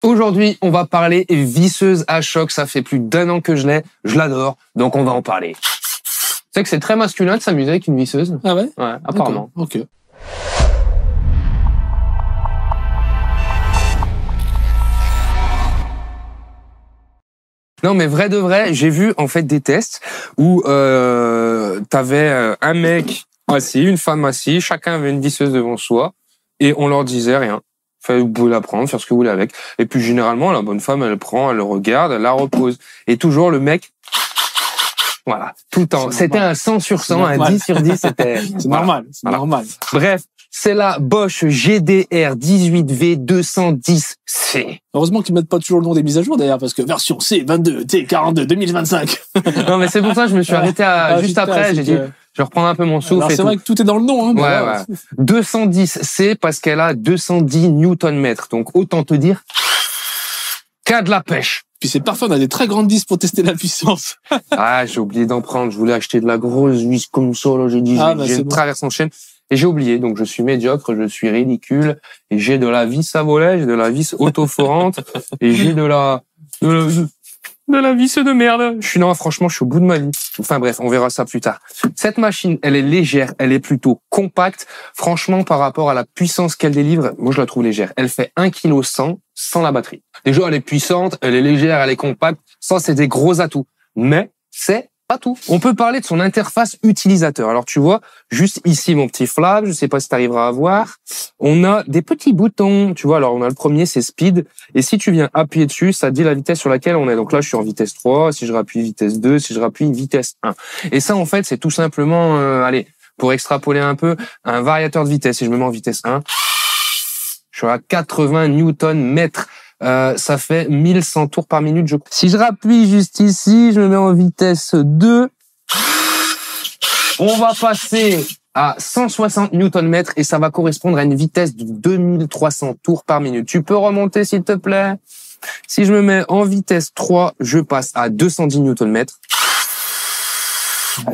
Aujourd'hui, on va parler visseuse à choc. Ça fait plus d'1 an que je l'ai. Je l'adore. Donc, on va en parler. Tu sais que c'est très masculin de s'amuser avec une visseuse. Ah ouais? Ouais, apparemment. Ok. Non, mais vrai de vrai, j'ai vu en fait des tests où t'avais un mec assis, une femme assise, chacun avait une visseuse devant soi et on leur disait rien. Enfin, vous pouvez la prendre, faire ce que vous voulez avec. Et puis généralement, la bonne femme, elle prend, elle le regarde, elle la repose. Et toujours le mec, voilà, tout le temps. C'était un 100 sur 100, un 10 sur 10, c'était... C'est normal, c'est normal. Bref, c'est la Bosch GDR 18V210C. Heureusement qu'ils mettent pas toujours le nom des mises à jour d'ailleurs, parce que version C22, T42, 2025. Non, mais c'est pour ça que je me suis arrêté juste après. J'ai dit, je reprends un peu mon souffle. Alors c'est vrai que tout est dans le nom, hein. Ouais. 210C parce qu'elle a 210 Nm. Donc, autant te dire qu'à de la pêche. Puis c'est parfait, on a des très grandes vis pour tester la puissance. Ah, j'ai oublié d'en prendre. Je voulais acheter de la grosse vis comme ça, là. J'ai dit, j'ai traversé en chaîne. Et j'ai oublié, donc je suis médiocre, je suis ridicule, et j'ai de la vis à volet, j'ai de la vis autoforante, et j'ai de la vis de merde. Franchement, je suis au bout de ma vie. Enfin bref, on verra ça plus tard. Cette machine, elle est légère, elle est plutôt compacte. Franchement, par rapport à la puissance qu'elle délivre, moi je la trouve légère. Elle fait 1,1 kg sans la batterie. Déjà, elle est puissante, elle est légère, elle est compacte. Ça, c'est des gros atouts. Mais c'est pas tout. On peut parler de son interface utilisateur. Alors, tu vois, juste ici, mon petit flag, je sais pas si tu arriveras à voir. On a des petits boutons. Tu vois, alors, on a le premier, c'est speed. Et si tu viens appuyer dessus, ça te dit la vitesse sur laquelle on est. Donc là, je suis en vitesse 3. Si je rappuie vitesse 2, si je rappuie vitesse 1. Et ça, en fait, c'est tout simplement, pour extrapoler un peu, un variateur de vitesse. Si je me mets en vitesse 1, je suis à 80 Nm. Ça fait 1100 tours par minute. Si je rappuie juste ici, je me mets en vitesse 2, on va passer à 160 Nm et ça va correspondre à une vitesse de 2300 tours par minute. Tu peux remonter s'il te plaît? Si je me mets en vitesse 3, je passe à 210 Nm.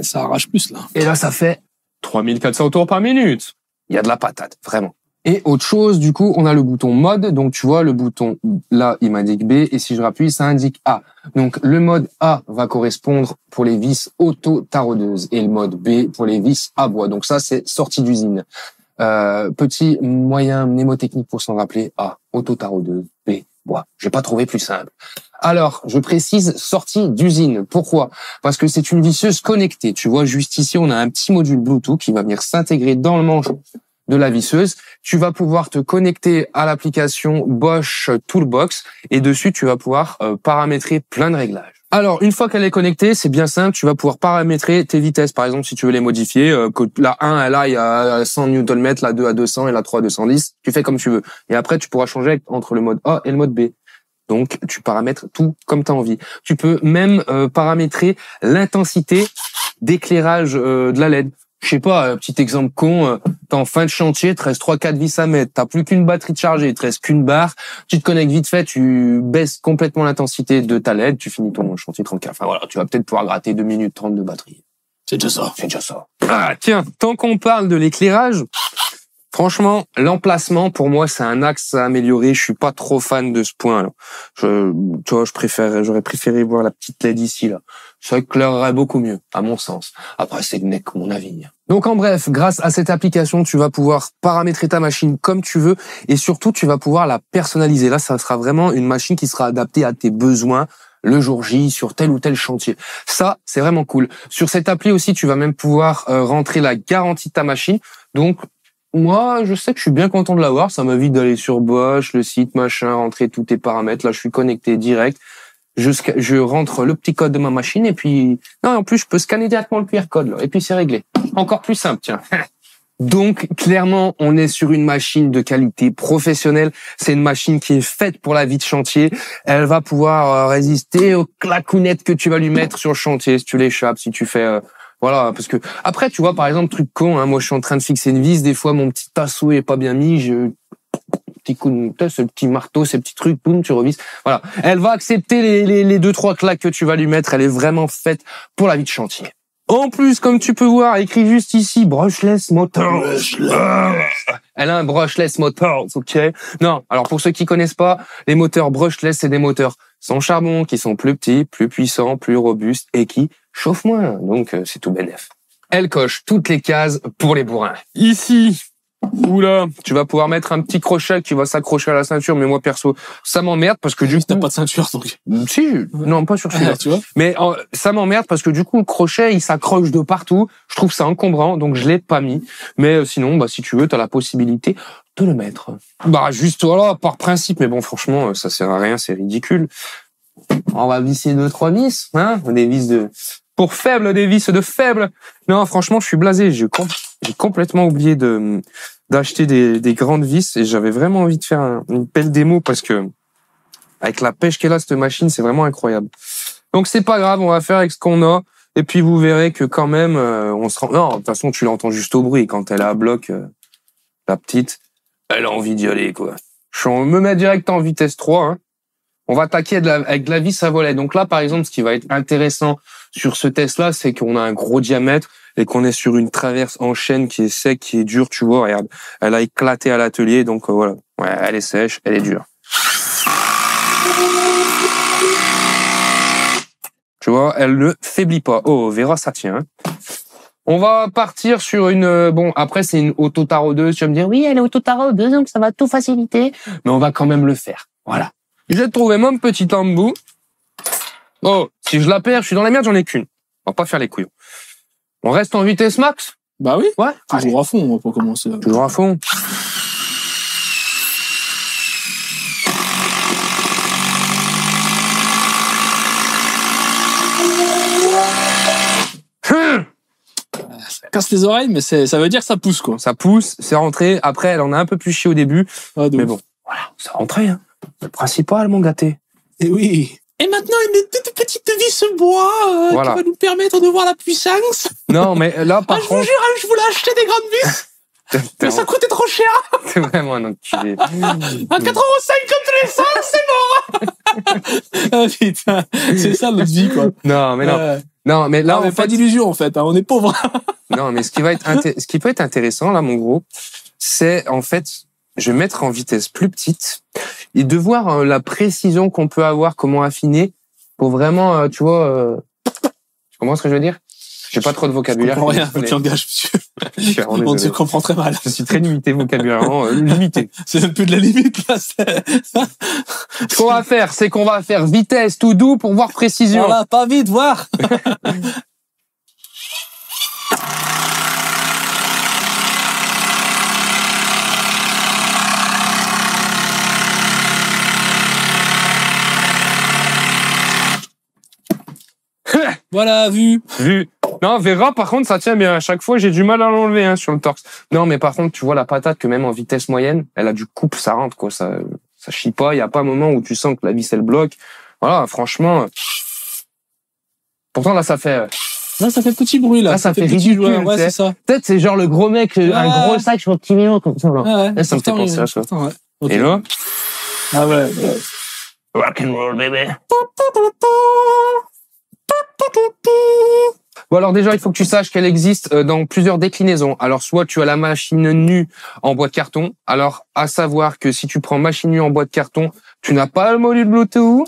Ça arrache plus là. Et là, ça fait 3400 tours par minute. Il y a de la patate, vraiment. Et autre chose, du coup, on a le bouton mode. Donc, tu vois, le bouton, là, il m'indique B. Et si je rappuie, ça indique A. Donc, le mode A va correspondre pour les vis auto-taraudeuses. Et le mode B pour les vis à bois. Donc, ça, c'est sortie d'usine. Petit moyen mnémotechnique pour s'en rappeler. A, auto-taraudeuse. B, bois. J'ai pas trouvé plus simple. Alors, je précise sortie d'usine. Pourquoi? Parce que c'est une visseuse connectée. Tu vois, juste ici, on a un petit module Bluetooth qui va venir s'intégrer dans le manche de la visseuse. Tu vas pouvoir te connecter à l'application Bosch Toolbox et dessus, tu vas pouvoir paramétrer plein de réglages. Alors, une fois qu'elle est connectée, c'est bien simple, tu vas pouvoir paramétrer tes vitesses. Par exemple, si tu veux les modifier, que la 1, elle aille à 100 Nm, la 2 à 200 et la 3 à 210, tu fais comme tu veux. Et après, tu pourras changer entre le mode A et le mode B. Donc, tu paramètres tout comme tu as envie. Tu peux même paramétrer l'intensité d'éclairage de la LED. Je sais pas, petit exemple con, t'es en fin de chantier, te reste 3-4 vis à mettre, t'as plus qu'une batterie de charger, il te reste qu'une barre, tu te connectes vite fait, tu baisses complètement l'intensité de ta LED, tu finis ton chantier tranquille. Enfin voilà, tu vas peut-être pouvoir gratter 2 minutes 30 de batterie. C'est déjà ça. C'est déjà ça. Ah tiens, tant qu'on parle de l'éclairage, franchement, l'emplacement, pour moi, c'est un axe à améliorer. Je suis pas trop fan de ce point-là. J'aurais préféré voir la petite LED ici, là. Ça éclairerait beaucoup mieux, à mon sens. Après, c'est le mec, mon avis. Donc, en bref, grâce à cette application, tu vas pouvoir paramétrer ta machine comme tu veux et surtout, tu vas pouvoir la personnaliser. Là, ça sera vraiment une machine qui sera adaptée à tes besoins le jour J sur tel ou tel chantier. Ça, c'est vraiment cool. Sur cette appli aussi, tu vas même pouvoir rentrer la garantie de ta machine. Donc, moi, je sais que je suis bien content de l'avoir. Ça m'évite d'aller sur Bosch, le site, machin, rentrer tous tes paramètres. Là, je suis connecté direct. Je rentre le petit code de ma machine et puis... Non, en plus, je peux scanner directement le QR code, là. Et puis, c'est réglé. Encore plus simple, tiens. Donc, clairement, on est sur une machine de qualité professionnelle. C'est une machine qui est faite pour la vie de chantier. Elle va pouvoir résister aux claquounettes que tu vas lui mettre sur le chantier si tu l'échappes, si tu fais... Voilà, parce que après, tu vois, par exemple, truc con, hein, moi, je suis en train de fixer une vis, des fois, mon petit tasseau est pas bien mis, petit coup de ce petit marteau, ces petits trucs, boum, tu revisses. Voilà. Elle va accepter les 2-3 claques que tu vas lui mettre. Elle est vraiment faite pour la vie de chantier. En plus, comme tu peux voir, écrit juste ici, brushless motors. Elle a un brushless motors, ok? Non, alors pour ceux qui connaissent pas, les moteurs brushless, c'est des moteurs sans charbon, qui sont plus petits, plus puissants, plus robustes et qui chauffent moins. Donc, c'est tout bénef. Elle coche toutes les cases pour les bourrins. Ici, oula, tu vas pouvoir mettre un petit crochet qui va s'accrocher à la ceinture, mais moi perso, ça m'emmerde parce que du coup... T'as pas de ceinture, donc. Si, non, pas sur celui-là. Tu vois. Mais ça m'emmerde parce que du coup, le crochet, il s'accroche de partout. Je trouve ça encombrant, donc je l'ai pas mis. Mais sinon, bah si tu veux, t'as la possibilité de le mettre. Bah juste voilà, par principe. Mais bon, franchement, ça sert à rien, c'est ridicule. On va visser 2-3 vis, hein, des vis de... Pour faible, des vis de faible. Non, franchement, je suis blasé. J'ai complètement oublié d'acheter des grandes vis et j'avais vraiment envie de faire une belle démo parce que avec la pêche qu'elle a cette machine, c'est vraiment incroyable. Donc c'est pas grave, on va faire avec ce qu'on a et puis vous verrez que quand même on se rend. Non, de toute façon tu l'entends juste au bruit quand elle est à bloc. La petite, elle a envie d'y aller quoi. Je me mets direct en vitesse 3. Hein. On va attaquer avec de la vis à volet. Donc là, par exemple, ce qui va être intéressant sur ce test-là, c'est qu'on a un gros diamètre et qu'on est sur une traverse en chaîne qui est sec, qui est dure, tu vois. Regarde, elle a éclaté à l'atelier, donc voilà. Ouais, elle est sèche, elle est dure. Tu vois, elle ne faiblit pas. Oh, Vera, ça tient. Hein. On va partir sur une... Bon, après, c'est une auto-tarodeuse. Tu vas me dire, oui, elle est auto-tarodeuse, donc ça va tout faciliter. Mais on va quand même le faire. Voilà. J'ai trouvé mon petit embout. Oh, si je la perds, je suis dans la merde, j'en ai qu'une. On va pas faire les couillons. On reste en vitesse max? Bah oui. Ouais. Toujours à fond, on va pas commencer. Toujours à fond. Ça casse les oreilles, mais ça veut dire que ça pousse, quoi. Ça pousse, c'est rentré. Après, elle en a un peu plus chié au début. Ah, mais bon, voilà, c'est rentré, hein. Le principal, mon gâté. Et oui. Et maintenant, une toute petite vis bois voilà. qui va nous permettre de voir la puissance. Non, mais là, par contre... Je vous jure, je voulais acheter des grandes vis. Mais ça coûtait trop cher. C'est vraiment un enculé. À 4,50 € l'essence, c'est mort. Ah putain, c'est ça notre vie, quoi. Non, mais non. Non, mais là, on n'a pas d'illusion, en fait. Hein, on est pauvres. Non, mais ce qui peut être intéressant, là, mon gros, c'est, en fait, je vais mettre en vitesse plus petite et de voir la précision qu'on peut avoir, comment affiner pour vraiment, tu vois, tu comprends ce que je veux dire? J'ai pas trop de vocabulaire. Je comprends rien, tu engages, monsieur. On te comprend très mal. Je suis très limité vocabulairement, limité. C'est un peu de la limite, là. Ce qu'on va faire, c'est qu'on va faire vitesse tout doux pour voir précision. Voilà, pas vite, voir. Voilà, vu. Non, Vera, par contre, ça tient bien. À chaque fois, j'ai du mal à l'enlever hein, sur le torse. Non, mais par contre, tu vois la patate que même en vitesse moyenne, elle a du couple, ça rentre quoi. Ça chie pas. Il y a pas un moment où tu sens que la vis elle bloque. Voilà, franchement. Pourtant là, ça fait. Là, ça fait petit bruit là. Là, ça fait ridicule. Ouais, c'est ça. Peut-être c'est genre le gros mec, un gros sac sur un petit million comme ça. Là. Ouais, là ça me fait penser à ça. Ouais. Okay. Et là. Ah ouais. Rock and roll, baby. Bon alors déjà il faut que tu saches qu'elle existe dans plusieurs déclinaisons. Alors soit tu as la machine nue en bois de carton. Alors à savoir que si tu prends machine nue en bois de carton, tu n'as pas le module Bluetooth.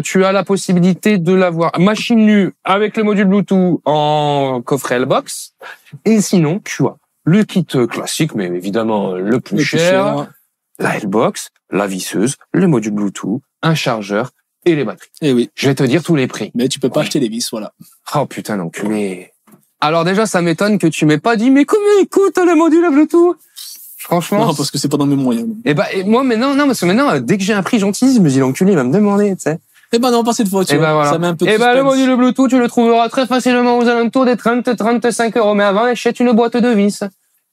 Tu as la possibilité de l'avoir machine nue avec le module Bluetooth en coffret L-Box. Et sinon tu as le kit classique mais évidemment le plus cher, la L-Box, la visseuse, le module Bluetooth, un chargeur et les batteries. Eh oui. Je vais te dire tous les prix. Mais tu peux pas acheter les vis, voilà. Oh putain d'enculé. Alors déjà, ça m'étonne que tu m'aies pas dit, mais combien coûte le module Bluetooth? Franchement. Non, parce que c'est pas dans mes moyens. Et moi, mais non, parce que maintenant, dès que j'ai un prix gentil, je me dis, l'enculé, il va me demander, tu sais. Eh ben non, pas cette fois, tu vois. Voilà. Ça met un peu de le module Bluetooth, tu le trouveras très facilement aux alentours des 30-35 €. Mais avant, achète une boîte de vis.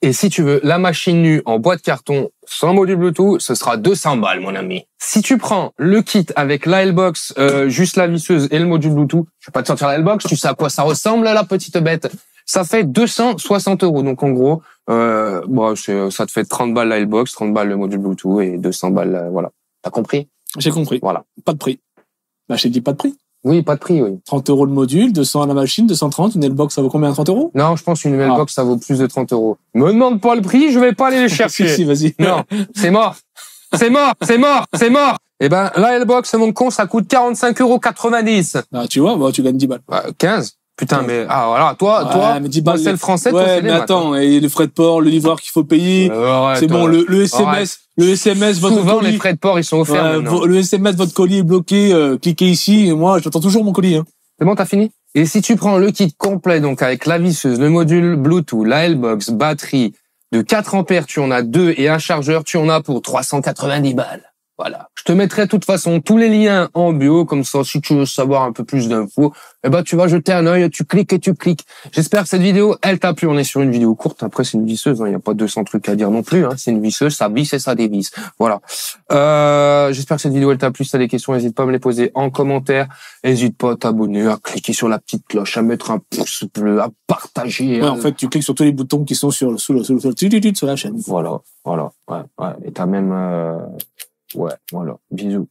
Et si tu veux la machine nue en bois de carton sans module Bluetooth, ce sera 200 balles, mon ami. Si tu prends le kit avec la L-Box, juste la visseuse et le module Bluetooth, je vais pas te sortir la L-Box, tu sais à quoi ça ressemble, la petite bête. Ça fait 260 €. Donc, en gros, ça te fait 30 balles la L-Box, 30 balles le module Bluetooth et 200 balles, voilà. T'as compris? J'ai compris. Voilà. Pas de prix. Bah, je t'ai dit pas de prix. Oui, pas de prix, oui. 30 € le module, 200 à la machine, 230. Une L-Box, ça vaut combien? 30 €? Non, je pense qu'une L-Box, ça vaut plus de 30 €. Me demande pas le prix, je vais pas aller les chercher. Si, vas-y. Non, c'est mort. C'est mort, c'est mort, c'est mort. Eh ben, la L-Box, mon con, ça coûte 45,90 €. Ah, tu vois, bah, tu gagnes 10 balles. 15. Putain, mais, voilà, toi, mais 10 balles, c'est le français, ouais, toi, c'est les mais maths. attends, et les frais de port, le livreur qu'il faut payer. C'est bon, le SMS, votre Souvent, colis. les frais de port, ils sont offerts, le SMS, votre colis est bloqué, cliquez ici, et moi, j'attends toujours mon colis, hein. C'est bon, t'as fini? Et si tu prends le kit complet, donc avec la visseuse, le module Bluetooth, la L-Box, batterie, de 4 ampères, tu en as 2 et un chargeur, tu en as pour 390 balles. Voilà. Je te mettrai de toute façon tous les liens en bio, comme ça, si tu veux savoir un peu plus d'infos, eh ben, tu vas jeter un œil, tu cliques et tu cliques. J'espère que cette vidéo, elle t'a plu. On est sur une vidéo courte. Après, c'est une visseuse, hein. Il n'y a pas 200 trucs à dire non plus, hein. C'est une visseuse, ça visse et ça dévisse. Voilà. J'espère que cette vidéo, elle t'a plu. Si t'as des questions, n'hésite pas à me les poser en commentaire. N'hésite pas à t'abonner, à cliquer sur la petite cloche, à mettre un pouce bleu, à partager. Ouais, en fait, tu cliques sur tous les boutons qui sont sur la chaîne. Voilà. Ouais. Et t'as même, ouais, voilà. Bisous.